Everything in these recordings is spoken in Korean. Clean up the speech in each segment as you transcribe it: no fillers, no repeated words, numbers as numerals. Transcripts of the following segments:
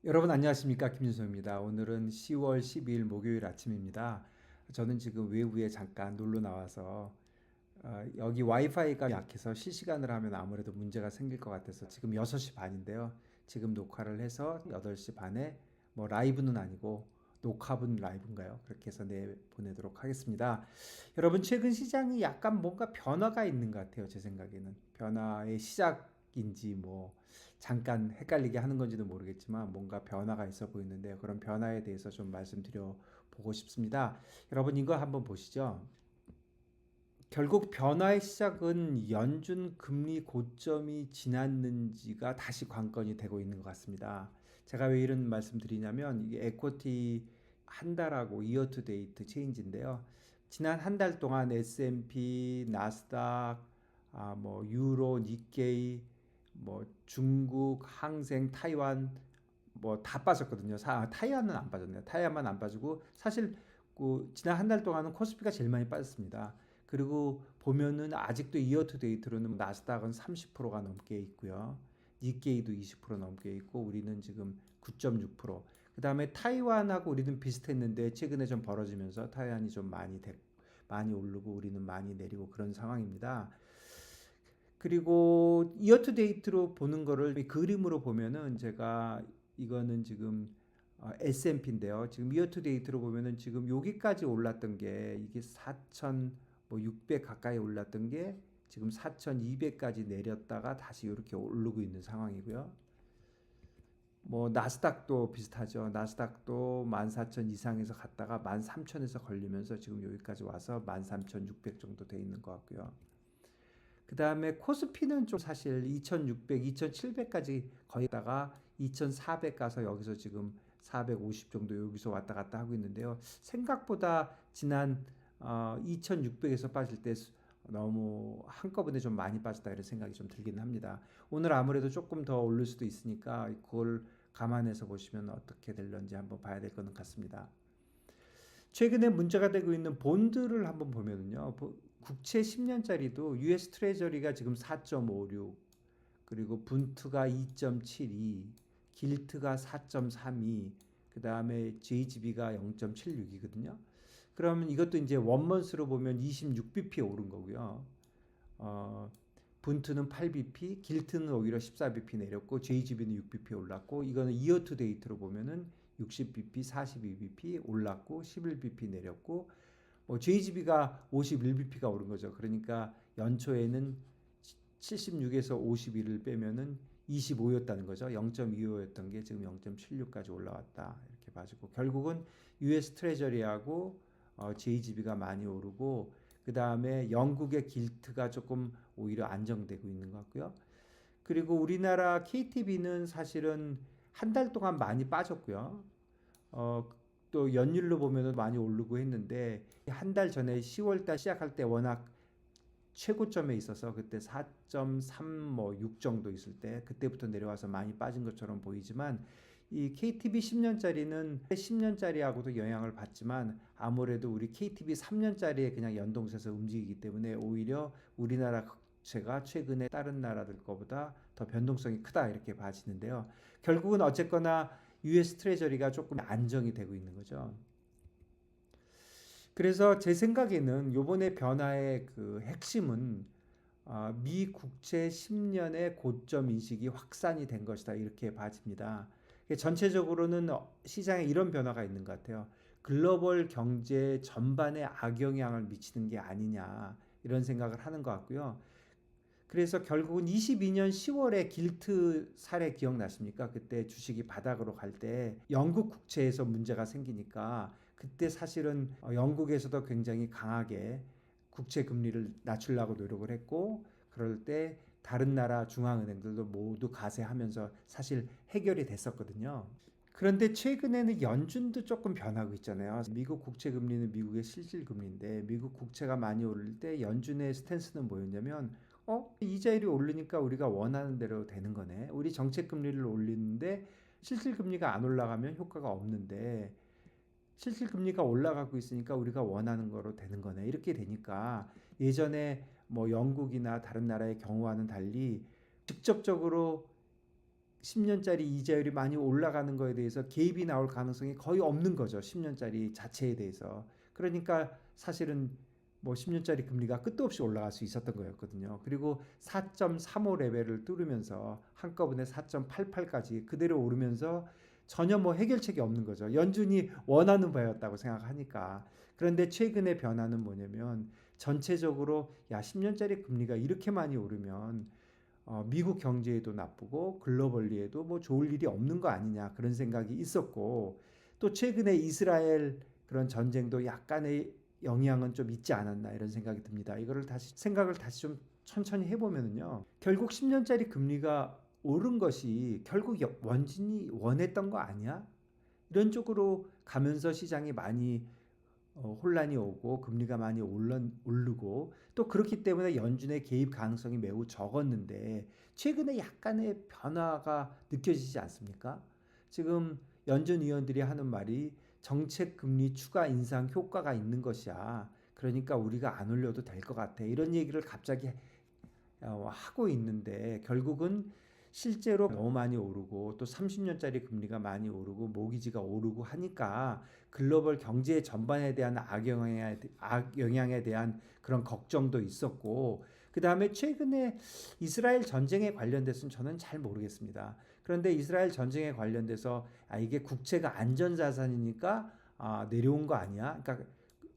여러분 안녕하십니까, 김윤성입니다. 오늘은 10월 12일 목요일 아침입니다. 저는 지금 외부에 잠깐 놀러 나와서 여기 와이파이가 약해서 실시간으로 하면 아무래도 문제가 생길 것 같아서 지금 6시 반인데요. 지금 녹화를 해서 8시 반에 뭐 라이브는 아니고 녹화분 라이브인가요? 그렇게 해서 내보내도록 하겠습니다. 여러분, 최근 시장이 약간 뭔가 변화가 있는 것 같아요. 제 생각에는 변화의 시작인지 뭐 잠깐 헷갈리게 하는 건지도 모르겠지만 뭔가 변화가 있어 보이는데요. 그런 변화에 대해서 좀 말씀드려 보고 싶습니다. 여러분, 이거 한번 보시죠. 결국 변화의 시작은 연준 금리 고점이 지났는지가 다시 관건이 되고 있는 것 같습니다. 제가 왜 이런 말씀 드리냐면 이게 에코티 한 달하고 이어 투 데이트 체인지인데요. 지난 한 달 동안 S&P, 나스닥, 뭐 유로, 니케이, 뭐 중국, 항생, 타이완 뭐 다 빠졌거든요. 타이완은 안 빠졌네요. 타이완만 안 빠지고 사실 그 지난 한 달 동안은 코스피가 제일 많이 빠졌습니다. 그리고 보면은 아직도 이어 투 데이트로는 나스닥은 30%가 넘게 있고요. 니케이도 20% 넘게 있고 우리는 지금 9.6%. 그다음에 타이완하고 우리는 비슷했는데 최근에 좀 벌어지면서 타이완이 좀 많이 오르고 우리는 많이 내리고 그런 상황입니다. 그리고 이어 투 데이트로 보는 거를 그림으로 보면은 제가 이거는 지금 S&P인데요. 지금 이어 투 데이트로 보면은 지금 여기까지 올랐던 게 이게 4,600 가까이 올랐던 게 지금 4,200까지 내렸다가 다시 이렇게 오르고 있는 상황이고요. 뭐 나스닥도 비슷하죠. 나스닥도 14,000 이상에서 갔다가 13,000에서 걸리면서 지금 여기까지 와서 13,600 정도 돼 있는 것 같고요. 그 다음에 코스피는 좀 사실 2,600, 2,700까지 거의 다가 2,400 가서 여기서 지금 450 정도 여기서 왔다 갔다 하고 있는데요. 생각보다 지난 2,600에서 빠질 때 너무 한꺼번에 좀 많이 빠졌다 이런 생각이 좀 들긴 합니다. 오늘 아무래도 조금 더 오를 수도 있으니까 그걸 감안해서 보시면 어떻게 될런지 한번 봐야 될 것 같습니다. 최근에 문제가 되고 있는 본드를 한번 보면은요. 국채 10년짜리도 US 트레저리가 지금 4.56, 그리고 분트가 2.72, 길트가 4.32, 그다음에 JGB가 0.76이거든요. 그러면 이것도 이제 원먼스로 보면 26bp 오른 거고요. 어, 분트는 8bp, 길트는 오히려 14bp 내렸고 JGB는 6bp 올랐고 이거는 이어 투 데이트로 보면은 60bp, 42bp 올랐고 11bp 내렸고 JGB가 51bp가 오른 거죠. 그러니까 연초에는 76에서 51을 빼면은 25였다는 거죠. 0.25였던 게 지금 0.76까지 올라왔다. 이렇게 봐주고 결국은 US 트레저리하고 JGB가 많이 오르고 그 다음에 영국의 길트가 조금 오히려 안정되고 있는 것 같고요. 그리고 우리나라 KTB는 사실은 한 달 동안 많이 빠졌고요. 어, 또 연율로 보면 많이 오르고 했는데 한 달 전에 10월 달 시작할 때 워낙 최고점에 있어서 그때 4.36 정도 있을 때 그때부터 내려와서 많이 빠진 것처럼 보이지만 이 KTB 10년짜리는 10년짜리하고도 영향을 받지만 아무래도 우리 KTB 3년짜리에 그냥 연동돼서 움직이기 때문에 오히려 우리나라 국채가 최근에 다른 나라들 거보다 더 변동성이 크다 이렇게 봐지는데요. 결국은 어쨌거나 US 트레저리가 조금 안정이 되고 있는 거죠. 그래서 제 생각에는 요번에 변화의 그 핵심은 미 국채 10년의 고점 인식이 확산이 된 것이다 이렇게 봐집니다. 전체적으로는 시장에 이런 변화가 있는 것 같아요. 글로벌 경제 전반에 악영향을 미치는 게 아니냐 이런 생각을 하는 것 같고요. 그래서 결국은 22년 10월에 길트 사례 기억나십니까? 그때 주식이 바닥으로 갈 때 영국 국채에서 문제가 생기니까 그때 사실은 영국에서도 굉장히 강하게 국채 금리를 낮추려고 노력을 했고 그럴 때 다른 나라 중앙은행들도 모두 가세하면서 사실 해결이 됐었거든요. 그런데 최근에는 연준도 조금 변하고 있잖아요. 미국 국채 금리는 미국의 실질 금리인데 미국 국채가 많이 오를 때 연준의 스탠스는 뭐였냐면 이자율이 오르니까 우리가 원하는 대로 되는 거네. 우리 정책 금리를 올리는데 실질 금리가 안 올라가면 효과가 없는데 실질 금리가 올라가고 있으니까 우리가 원하는 거로 되는 거네. 이렇게 되니까 예전에 뭐 영국이나 다른 나라의 경우와는 달리 직접적으로 10년짜리 이자율이 많이 올라가는 거에 대해서 개입이 나올 가능성이 거의 없는 거죠. 10년짜리 자체에 대해서. 그러니까 사실은 뭐 10년짜리 금리가 끝도 없이 올라갈 수 있었던 거였거든요. 그리고 4.35 레벨을 뚫으면서 한꺼번에 4.88까지 그대로 오르면서 전혀 뭐 해결책이 없는 거죠. 연준이 원하는 바였다고 생각하니까. 그런데 최근의 변화는 뭐냐면 전체적으로 야 10년짜리 금리가 이렇게 많이 오르면 미국 경제에도 나쁘고 글로벌리에도 뭐 좋을 일이 없는 거 아니냐 그런 생각이 있었고 또 최근에 이스라엘 그런 전쟁도 약간의 영향은 좀 있지 않았나 이런 생각이 듭니다. 이거를 다시 생각을 다시 좀 천천히 해보면은요. 결국 10년짜리 금리가 오른 것이 결국 원진이 원했던 거 아니야? 이런 쪽으로 가면서 시장이 많이 혼란이 오고 금리가 많이 오르고 또 그렇기 때문에 연준의 개입 가능성이 매우 적었는데 최근에 약간의 변화가 느껴지지 않습니까? 지금 연준 위원들이 하는 말이 정책 금리 추가 인상 효과가 있는 것이야. 그러니까 우리가 안 올려도 될 것 같아. 이런 얘기를 갑자기 하고 있는데 결국은 실제로 너무 많이 오르고 또 30년짜리 금리가 많이 오르고 모기지가 오르고 하니까 글로벌 경제 전반에 대한 악영향에 대한 그런 걱정도 있었고 그 다음에 최근에 이스라엘 전쟁에 관련돼서는 저는 잘 모르겠습니다. 그런데 이스라엘 전쟁에 관련돼서 이게 국채가 안전자산이니까 내려온 거 아니야? 그러니까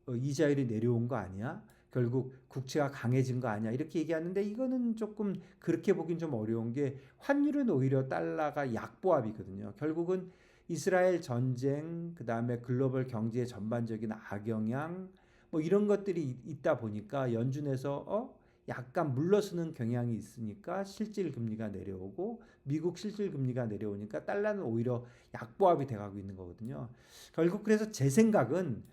이자율이 내려온 거 아니야? 결국 국채가 강해진 거 아니야? 이렇게 얘기하는데 이거는 조금 그렇게 보긴 좀 어려운 게 환율은 오히려 달러가 약보합이거든요. 결국은 이스라엘 전쟁, 그 다음에 글로벌 경제의 전반적인 악영향, 뭐 이런 것들이 있다 보니까 연준에서 약간 물러서는 경향이 있으니까 실질 금리가 내려오고 미국 실질 금리가 내려오니까 달러는 오히려 약보합이 돼가고 있는 거거든요. 결국 그래서 제 생각은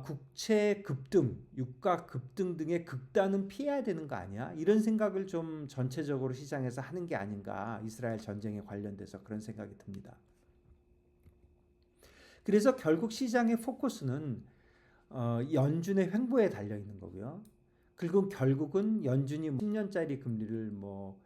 국채 급등, 유가 급등 등의 극단은 피해야 되는 거 아니야? 이런 생각을 좀 전체적으로 시장에서 하는 게 아닌가. 이스라엘 전쟁에 관련돼서 그런 생각이 듭니다. 그래서 결국 시장의 포커스는 연준의 횡보에 달려 있는 거고요. 그리고 결국은 연준이 10년짜리 금리를 뭐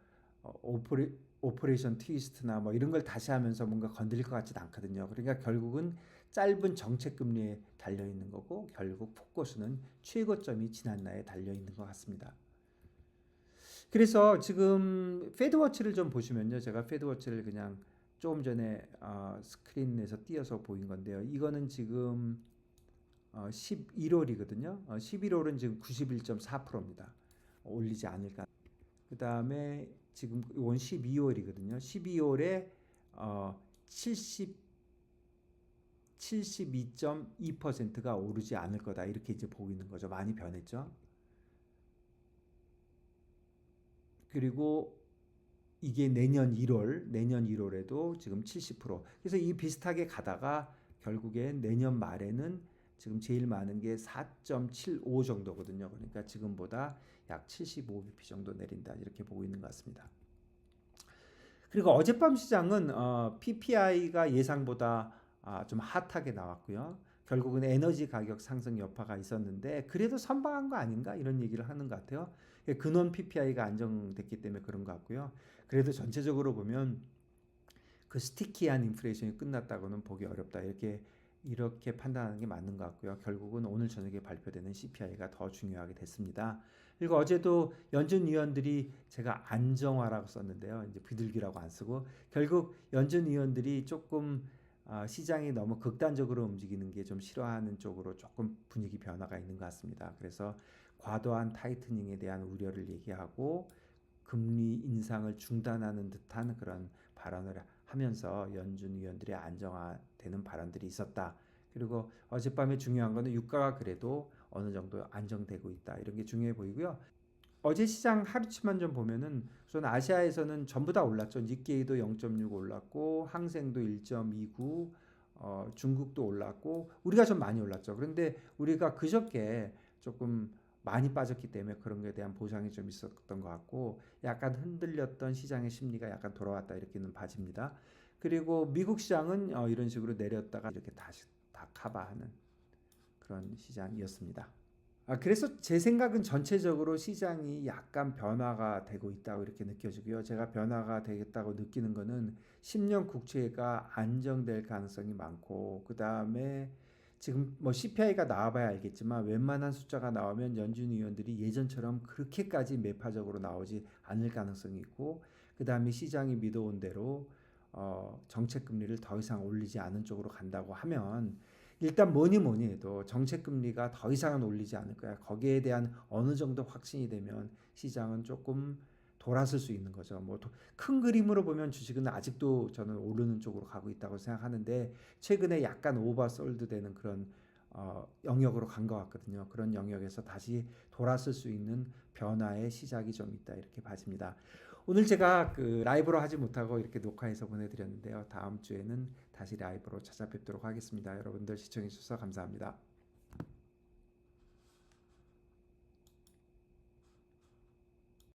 오퍼레이션 트위스트나 뭐 이런 걸 다시 하면서 뭔가 건드릴 것 같지는 않거든요. 그러니까 결국은 짧은 정책 금리에 달려 있는 거고 결국 포커스는 최고점이 지난날에 달려 있는 것 같습니다. 그래서 지금 패드워치를 좀 보시면요. 제가 패드워치를 그냥 조금 전에 스크린에서 띄어서 보인 건데요. 이거는 지금 11월이거든요. 11월은 지금 91.4%입니다. 올리지 않을까. 그 다음에 지금 이건 12월이거든요. 12월에 72.2%가 오르지 않을 거다. 이렇게 이제 보고 있는 거죠. 많이 변했죠. 그리고 이게 내년 1월에도 지금 70%. 그래서 이 비슷하게 가다가 결국엔 내년 말에는 지금 제일 많은 게 4.75 정도거든요. 그러니까 지금보다 약 75bp 정도 내린다. 이렇게 보고 있는 것 같습니다. 그리고 어젯밤 시장은 PPI가 예상보다 좀 핫하게 나왔고요. 결국은 에너지 가격 상승 여파가 있었는데 그래도 선방한 거 아닌가 이런 얘기를 하는 것 같아요. 근원 PPI가 안정됐기 때문에 그런 것 같고요. 그래도 전체적으로 보면 그 스티키한 인플레이션이 끝났다고는 보기 어렵다. 이렇게 판단하는 게 맞는 것 같고요. 결국은 오늘 저녁에 발표되는 CPI가 더 중요하게 됐습니다. 그리고 어제도 연준 위원들이 제가 안정화라고 썼는데요. 이제 비둘기라고 안 쓰고 결국 연준 위원들이 조금 시장이 너무 극단적으로 움직이는 게 좀 싫어하는 쪽으로 조금 분위기 변화가 있는 것 같습니다. 그래서 과도한 타이트닝에 대한 우려를 얘기하고 금리 인상을 중단하는 듯한 그런 발언을 하면서 연준 위원들의 안정화되는 발언들이 있었다. 그리고 어젯밤에 중요한 거는 유가가 그래도 어느 정도 안정되고 있다. 이런 게 중요해 보이고요. 어제 시장 하루치만 좀 보면은 우선 아시아에서는 전부 다 올랐죠. 니케이도 0.6 올랐고 항생도 1.29, 중국도 올랐고 우리가 좀 많이 올랐죠. 그런데 우리가 그저께 조금 많이 빠졌기 때문에 그런 것에 대한 보상이 좀 있었던 것 같고 약간 흔들렸던 시장의 심리가 약간 돌아왔다 이렇게는 봐집니다. 그리고 미국 시장은 이런 식으로 내렸다가 이렇게 다시 다 커버하는 그런 시장이었습니다. 그래서 제 생각은 전체적으로 시장이 약간 변화가 되고 있다고 이렇게 느껴지고요. 제가 변화가 되겠다고 느끼는 거는 10년 국채가 안정될 가능성이 많고, 그 다음에 지금 뭐 CPI가 나와봐야 알겠지만 웬만한 숫자가 나오면 연준 위원들이 예전처럼 그렇게까지 매파적으로 나오지 않을 가능성이 있고, 그 다음에 시장이 믿어온 대로 정책 금리를 더 이상 올리지 않은 쪽으로 간다고 하면 일단 뭐니 뭐니 해도 정책 금리가 더 이상은 올리지 않을 거야. 거기에 대한 어느 정도 확신이 되면 시장은 조금 돌아설 수 있는 거죠. 뭐 큰 그림으로 보면 주식은 아직도 저는 오르는 쪽으로 가고 있다고 생각하는데 최근에 약간 오버솔드 되는 그런 영역으로 간 것 같거든요. 그런 영역에서 다시 돌아설 수 있는 변화의 시작이 좀 있다 이렇게 봐집니다. 오늘 제가 그 라이브로 하지 못하고 이렇게 녹화해서 보내드렸는데요. 다음 주에는 다시 라이브로 찾아뵙도록 하겠습니다. 여러분들 시청해 주셔서 감사합니다.